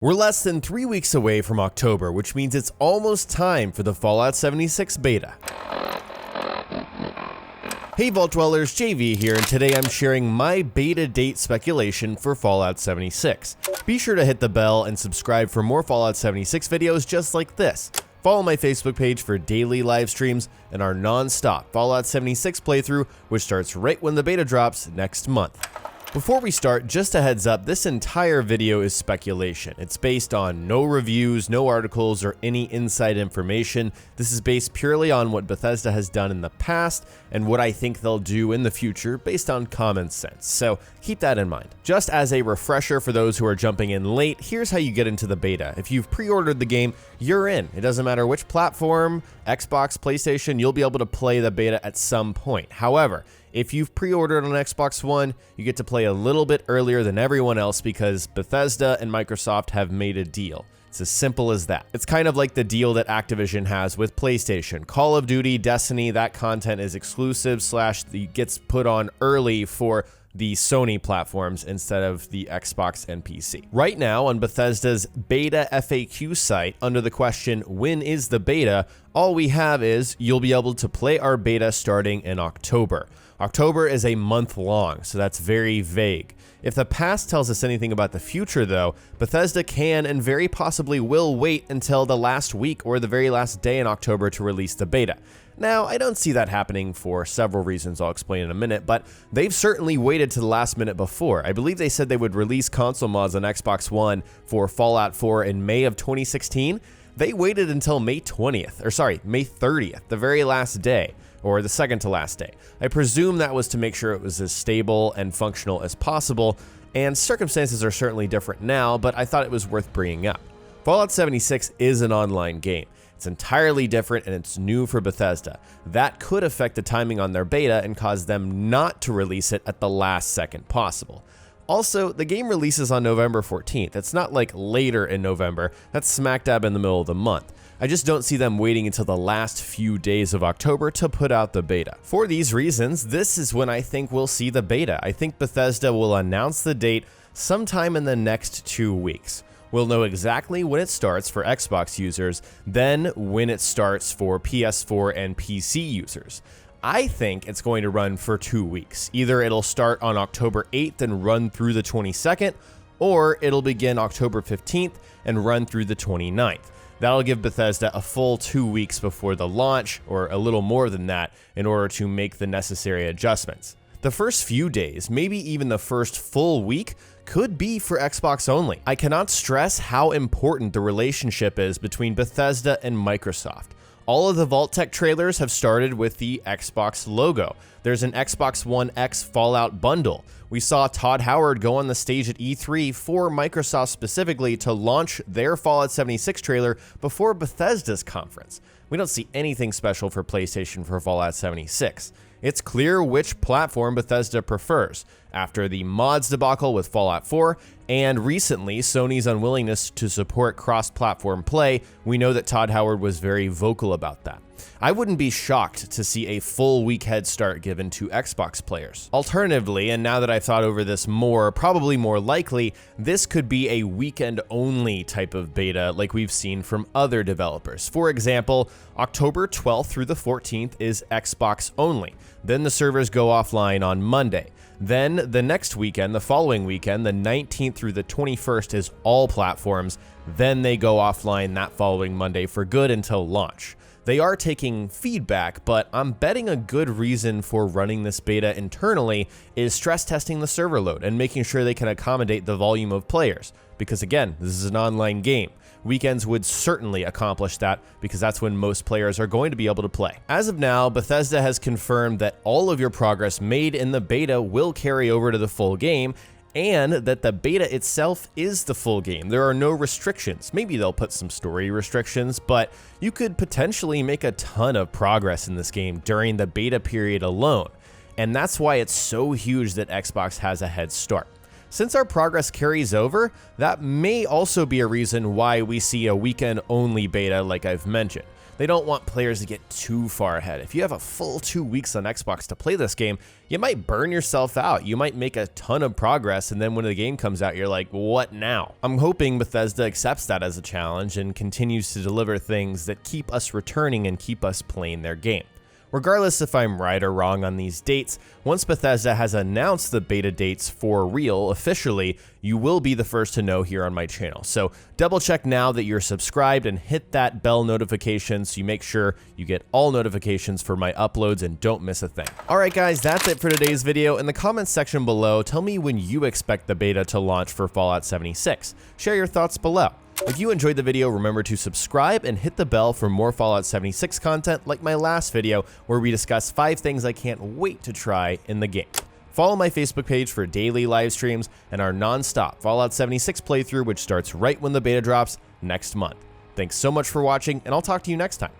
We're less than 3 weeks away from October, which means it's almost time for the Fallout 76 beta. Hey Vault Dwellers, JV here, and today I'm sharing my beta date speculation for Fallout 76. Be sure to hit the bell and subscribe for more Fallout 76 videos just like this. Follow my Facebook page for daily live streams and our non-stop Fallout 76 playthrough, which starts right when the beta drops next month. Before we start, just a heads up, this entire video is speculation. It's based on no reviews, no articles, or any inside information. This is based purely on what Bethesda has done in the past and what I think they'll do in the future based on common sense. So keep that in mind. Just as a refresher for those who are jumping in late, here's how you get into the beta. If you've pre-ordered the game, you're in. It doesn't matter which platform, Xbox, PlayStation, you'll be able to play the beta at some point. However, if you've pre-ordered on Xbox One, you get to play a little bit earlier than everyone else because Bethesda and Microsoft have made a deal. It's as simple as that. It's kind of like the deal that Activision has with PlayStation. Call of Duty, Destiny, that content is exclusive / gets put on early for the Sony platforms instead of the Xbox and PC. Right now on Bethesda's beta FAQ site, under the question, when is the beta, all we have is, you'll be able to play our beta starting in October. October is a month long, so that's very vague. If the past tells us anything about the future though, Bethesda can and very possibly will wait until the last week or the very last day in October to release the beta. Now, I don't see that happening for several reasons I'll explain in a minute, but they've certainly waited to the last minute before. I believe they said they would release console mods on Xbox One for Fallout 4 in May of 2016. They waited until May 30th, the very last day, or the second to last day. I presume that was to make sure it was as stable and functional as possible, and circumstances are certainly different now, but I thought it was worth bringing up. Fallout 76 is an online game. It's entirely different and it's new for Bethesda. That could affect the timing on their beta and cause them not to release it at the last second possible. Also, the game releases on November 14th. It's not like later in November, that's smack dab in the middle of the month. I just don't see them waiting until the last few days of October to put out the beta. For these reasons, this is when I think we'll see the beta. I think Bethesda will announce the date sometime in the next 2 weeks. We'll know exactly when it starts for Xbox users, then when it starts for PS4 and PC users. I think it's going to run for 2 weeks. Either it'll start on October 8th and run through the 22nd, or it'll begin October 15th and run through the 29th. That'll give Bethesda a full 2 weeks before the launch, or a little more than that, in order to make the necessary adjustments. The first few days, maybe even the first full week, could be for Xbox only. I cannot stress how important the relationship is between Bethesda and Microsoft. All of the Vault-Tec trailers have started with the Xbox logo. There's an Xbox One X Fallout bundle. We saw Todd Howard go on the stage at E3 for Microsoft specifically to launch their Fallout 76 trailer before Bethesda's conference. We don't see anything special for PlayStation for Fallout 76. It's clear which platform Bethesda prefers, after the mods debacle with Fallout 4, and recently Sony's unwillingness to support cross-platform play. We know that Todd Howard was very vocal about that. I wouldn't be shocked to see a full week head start given to Xbox players. Alternatively, and now that I've thought over this more, probably more likely, this could be a weekend-only type of beta like we've seen from other developers. For example, October 12th through the 14th is Xbox only. Then the servers go offline on Monday. Then the next weekend, the following weekend, the 19th through the 21st is all platforms. Then they go offline that following Monday for good until launch. They are taking feedback, but I'm betting a good reason for running this beta internally is stress testing the server load and making sure they can accommodate the volume of players. Because again, this is an online game. Weekends would certainly accomplish that because that's when most players are going to be able to play. As of now, Bethesda has confirmed that all of your progress made in the beta will carry over to the full game, and that the beta itself is the full game. There are no restrictions. Maybe they'll put some story restrictions, but you could potentially make a ton of progress in this game during the beta period alone. And that's why it's so huge that Xbox has a head start. Since our progress carries over, that may also be a reason why we see a weekend-only beta like I've mentioned. They don't want players to get too far ahead. If you have a full 2 weeks on Xbox to play this game, you might burn yourself out. You might make a ton of progress, and then when the game comes out, you're like, what now? I'm hoping Bethesda accepts that as a challenge and continues to deliver things that keep us returning and keep us playing their game. Regardless if I'm right or wrong on these dates, once Bethesda has announced the beta dates for real officially, you will be the first to know here on my channel. So double check now that you're subscribed and hit that bell notification so you make sure you get all notifications for my uploads and don't miss a thing. Alright guys, that's it for today's video. In the comments section below, tell me when you expect the beta to launch for Fallout 76. Share your thoughts below. If you enjoyed the video, remember to subscribe and hit the bell for more Fallout 76 content like my last video where we discuss 5 things I can't wait to try in the game. Follow my Facebook page for daily live streams and our non-stop Fallout 76 playthrough, which starts right when the beta drops next month. Thanks so much for watching, and I'll talk to you next time.